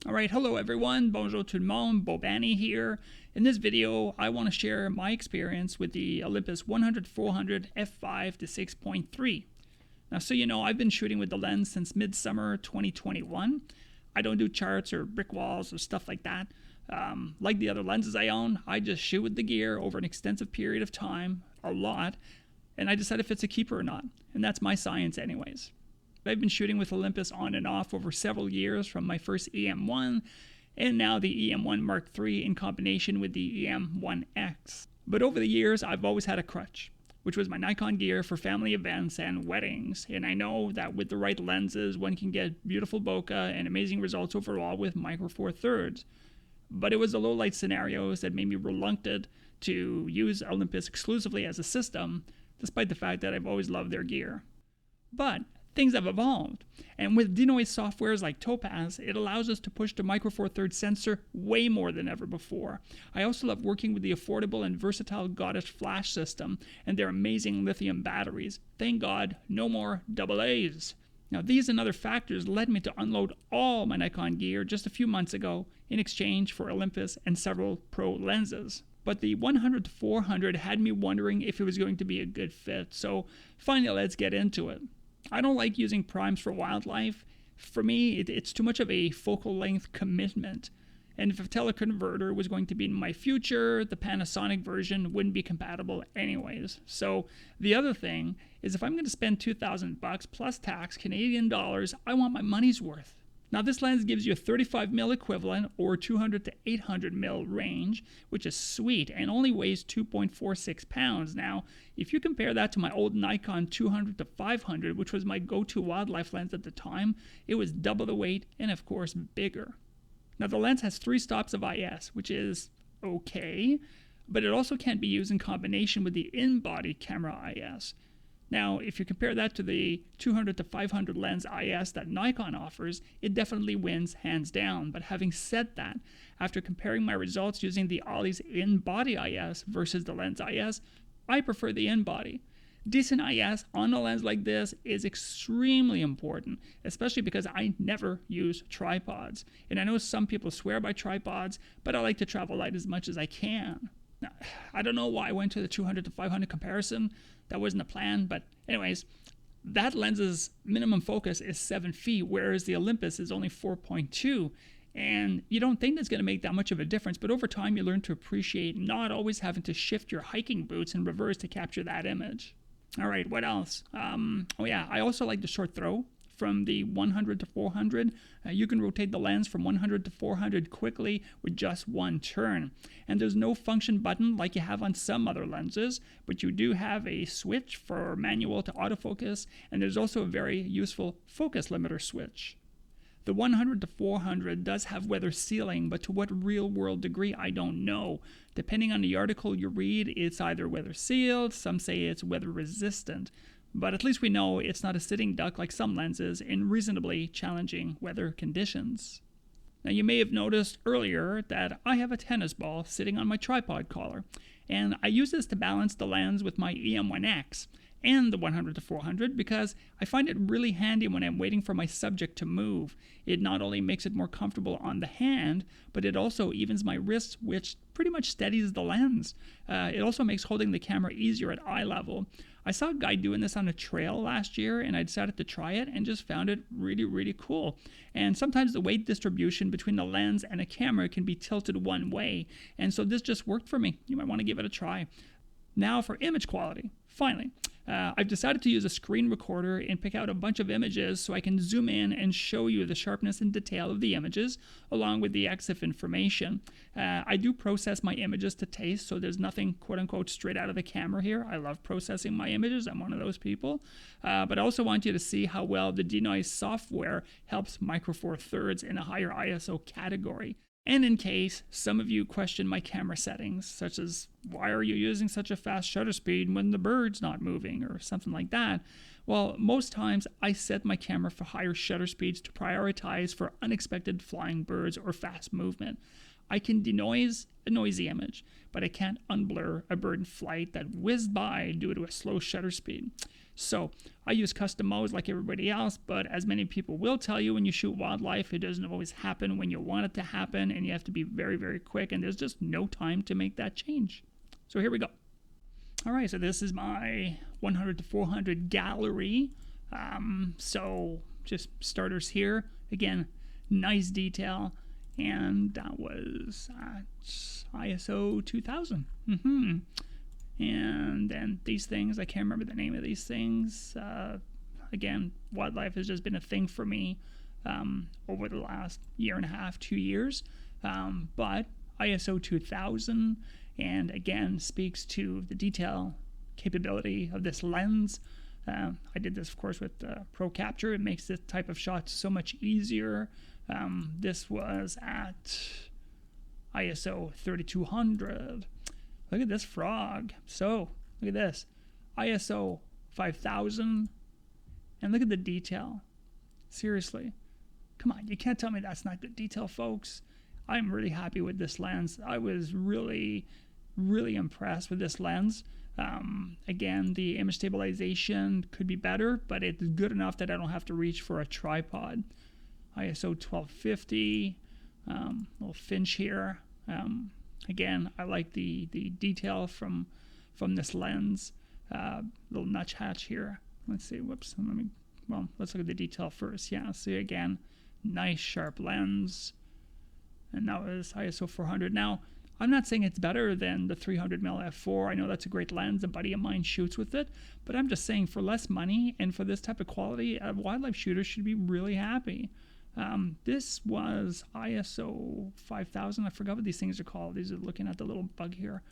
Alright, hello everyone, bonjour tout le monde, Bobani here. In this video, I want to share my experience with the Olympus 100-400 f5 to 6.3. Now, so you know, I've been shooting with the lens since midsummer 2021. I don't do charts or brick walls or stuff like that. Like the other lenses I own, I just shoot with the gear over an extensive period of time, a lot, and I decide if it's a keeper or not. And that's my science anyways. I've been shooting with Olympus on and off over several years, from my first EM1 and now the EM1 Mark III in combination with the EM1X. But over the years, I've always had a crutch, which was my Nikon gear for family events and weddings. And I know that with the right lenses, one can get beautiful bokeh and amazing results overall with micro four thirds. But it was the low light scenarios that made me reluctant to use Olympus exclusively as a system, despite the fact that I've always loved their gear. But things have evolved, and with Denoise softwares like Topaz, it allows us to push the micro four thirds sensor way more than ever before. I also love working with the affordable and versatile Goddess flash system and their amazing lithium batteries. Thank God, no more AA's. Now, these and other factors led me to unload all my Nikon gear just a few months ago in exchange for Olympus and several pro lenses. But the 100-400 had me wondering if it was going to be a good fit, so finally let's get into it. I don't like using primes for wildlife. For me, it's too much of a focal length commitment. And if a teleconverter was going to be in my future, the Panasonic version wouldn't be compatible anyways. So the other thing is, if I'm going to spend $2,000 plus tax Canadian dollars, I want my money's worth. Now, this lens gives you a 35mm equivalent or 200 to 800mm range, which is sweet and only weighs 2.46 pounds. Now, if you compare that to my old Nikon 200 to 500, which was my go-to wildlife lens at the time, it was double the weight and, of course, bigger. Now, the lens has 3 stops of IS, which is okay, but it also can't be used in combination with the in-body camera IS. Now, if you compare that to the 200 to 500 lens IS that Nikon offers, it definitely wins hands down. But having said that, after comparing my results using the Ollie's in-body IS versus the lens IS, I prefer the in-body. Decent IS on a lens like this is extremely important, especially because I never use tripods. And I know some people swear by tripods, but I like to travel light as much as I can. Now, I don't know why I went to the 200 to 500 comparison. That wasn't a plan, but anyways, that lens's minimum focus is 7 feet, whereas the Olympus is only 4.2. And you don't think that's going to make that much of a difference, but over time you learn to appreciate not always having to shift your hiking boots in reverse to capture that image. All right, what else? I also like the short throw. From the 100 to 400, you can rotate the lens from 100 to 400 quickly with just one turn. And there's no function button like you have on some other lenses, but you do have a switch for manual to autofocus, and there's also a very useful focus limiter switch. The 100 to 400 does have weather sealing, but to what real-world degree, I don't know. Depending on the article you read, it's either weather sealed, some say it's weather resistant. But at least we know it's not a sitting duck like some lenses in reasonably challenging weather conditions. Now, you may have noticed earlier that I have a tennis ball sitting on my tripod collar, and I use this to balance the lens with my EM1X and the 100 to 400 because I find it really handy when I'm waiting for my subject to move. It not only makes it more comfortable on the hand, but it also evens my wrists, which pretty much steadies the lens. It also makes holding the camera easier at eye level. I saw a guy doing this on a trail last year, and I decided to try it and just found it really, really cool. And sometimes the weight distribution between the lens and a camera can be tilted one way, and so this just worked for me. You might want to give it a try. Now for image quality. Finally, I've decided to use a screen recorder and pick out a bunch of images so I can zoom in and show you the sharpness and detail of the images along with the EXIF information. I do process my images to taste, so there's nothing quote-unquote straight out of the camera here. I love processing my images. I'm one of those people. But I also want you to see how well the Denoise software helps micro four thirds in a higher ISO category. And in case some of you question my camera settings, such as, why are you using such a fast shutter speed when the bird's not moving, or something like that, well, most times I set my camera for higher shutter speeds to prioritize for unexpected flying birds or fast movement. I can denoise a noisy image, but I can't unblur a bird in flight that whizzed by due to a slow shutter speed. So I use custom modes like everybody else, but as many people will tell you, when you shoot wildlife, it doesn't always happen when you want it to happen, and you have to be very, very quick, and there's just no time to make that change. So here we go. All right, so this is my 100 to 400 gallery. So just starters here. Again, nice detail, and that was at ISO 2000. And then these things, I can't remember the name of these things. Again, wildlife has just been a thing for me over the last year and a half, 2 years. But ISO 2000, and again, speaks to the detail capability of this lens. I did this, of course, with Pro Capture. It makes this type of shot so much easier. This was at ISO 3200. Look at this frog. So, look at this. ISO 5000. And look at the detail. Seriously. Come on, you can't tell me that's not good detail, folks. I'm really happy with this lens. I was really, really impressed with this lens. Again, the image stabilization could be better, but it's good enough that I don't have to reach for a tripod. ISO 1250. Little finch here. Again, I like the detail from this lens. Little nutch hatch here. Let's see. Whoops. Let's look at the detail first. Yeah. See, again, nice sharp lens. And that was ISO 400. Now, I'm not saying it's better than the 300mm f4. I know that's a great lens. A buddy of mine shoots with it. But I'm just saying, for less money and for this type of quality, a wildlife shooter should be really happy. This was ISO 5000. I forgot what these things are called. These are looking at the little bug here.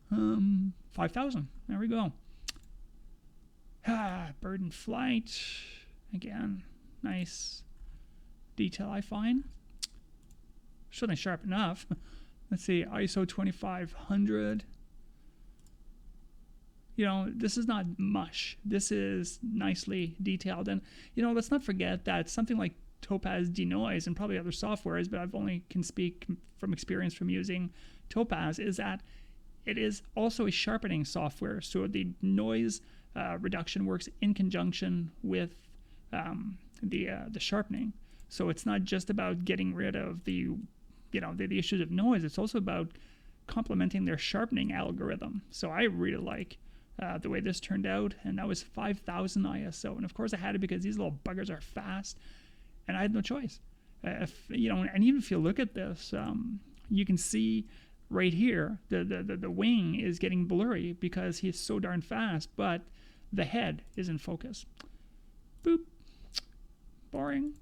5000. There we go. Bird in flight. Again, nice detail, I find. Certainly sharp enough. Let's see, ISO 2500. You know, this is not mush. This is nicely detailed. And, you know, let's not forget that something like Topaz Denoise and probably other softwares, but I've only can speak from experience from using Topaz, is that it is also a sharpening software. So the noise reduction works in conjunction with the sharpening. So it's not just about getting rid of the issues of noise. It's also about complementing their sharpening algorithm. So I really like the way this turned out, and that was 5000 ISO. And of course I had it because these little buggers are fast, and I had no choice. And even if you look at this, you can see right here the wing is getting blurry because he's so darn fast, but the head is in focus. Boop. Boring.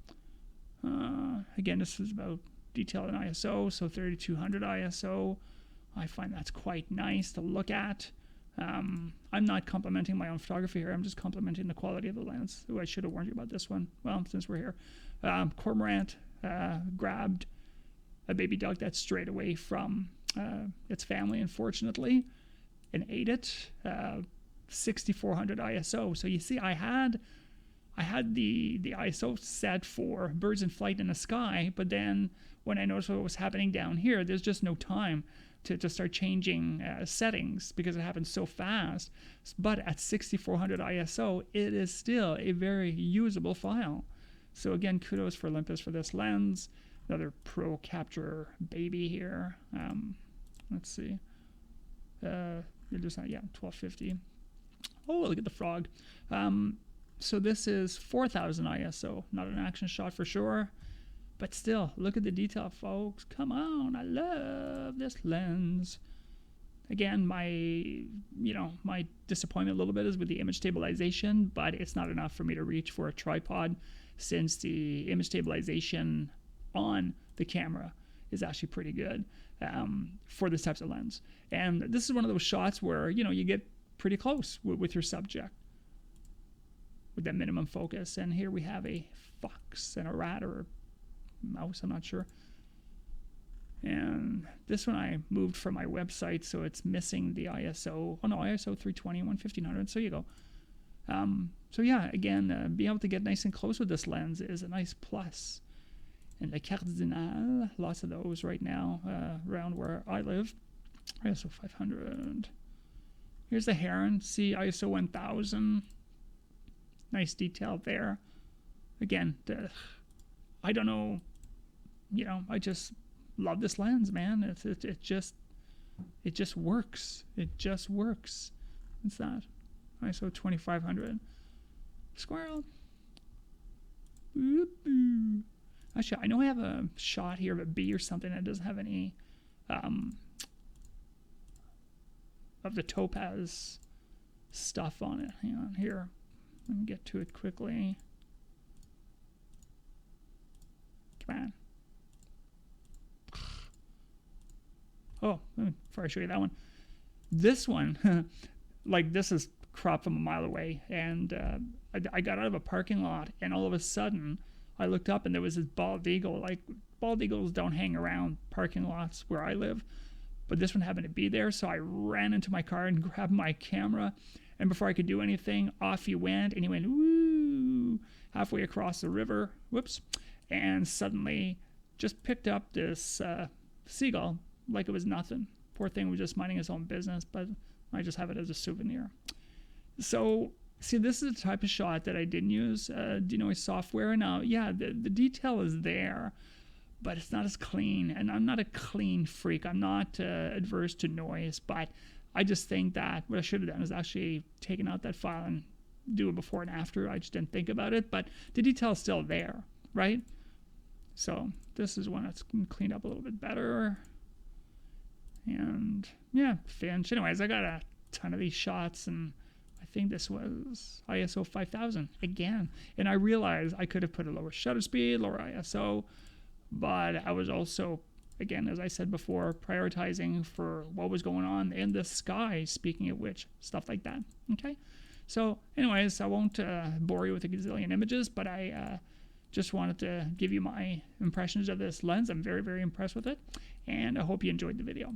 Again, this is about detail in ISO, so 3200 ISO. I find that's quite nice to look at. I'm not complimenting my own photography here. I'm just complimenting the quality of the lens. Ooh, I should have warned you about this one. Well, since we're here. Cormorant grabbed a baby duck that strayed away from its family, unfortunately, and ate it. 6400 ISO. So you see, I had the ISO set for birds in flight in the sky, but then when I noticed what was happening down here, there's just no time to start changing settings because it happens so fast. But at 6400 ISO, it is still a very usable file. So again, kudos for Olympus for this lens. Another Pro Capture baby here. Let's see. Just not, 1250. Oh, look at the frog. So this is 4000 ISO. Not an action shot for sure. But still, look at the detail, folks. Come on, I love this lens. Again, my disappointment a little bit is with the image stabilization, but it's not enough for me to reach for a tripod since the image stabilization on the camera is actually pretty good for this types of lens. And this is one of those shots where, you get pretty close with your subject with that minimum focus. And here we have a fox and a rat or a mouse, I'm not sure. And this one I moved from my website, so it's missing the ISO. Oh no, ISO 320 and 1500. So you go. So yeah, again, being able to get nice and close with this lens is a nice plus. And the Cardinal, lots of those right now around where I live. ISO 500. Here's the Heron. See, ISO 1000. Nice detail there. Again, I don't know. You know, I just love this lens, man. It just works. It just works. What's that? ISO 2500. Squirrel. Boop, boop. Actually, I know I have a shot here of a bee or something that doesn't have any of the Topaz stuff on it. Hang on here. Let me get to it quickly. Come on. Oh, before I show you that one. This one, like this is cropped from a mile away. And I got out of a parking lot and all of a sudden I looked up and there was this bald eagle. Like bald eagles don't hang around parking lots where I live. But this one happened to be there, so I ran into my car and grabbed my camera. And before I could do anything, off he went, and he went woo halfway across the river. Whoops! And suddenly, just picked up this seagull like it was nothing. Poor thing was just minding his own business, but I just have it as a souvenir. So, see, this is the type of shot that I didn't use Denoise software. Now, yeah, the detail is there, but it's not as clean, and I'm not a clean freak. I'm not adverse to noise, but I just think that what I should have done is actually taken out that file and do it before and after. I just didn't think about it, but the detail is still there, right? So this is one that's cleaned up a little bit better. And yeah, Finch. Anyways, I got a ton of these shots, and I think this was ISO 5000 again. And I realized I could have put a lower shutter speed, lower ISO, but I was also, again, as I said before, prioritizing for what was going on in the sky, speaking of which, stuff like that. Okay? So, anyways, I won't bore you with a gazillion images, but I just wanted to give you my impressions of this lens. I'm very, very impressed with it, and I hope you enjoyed the video.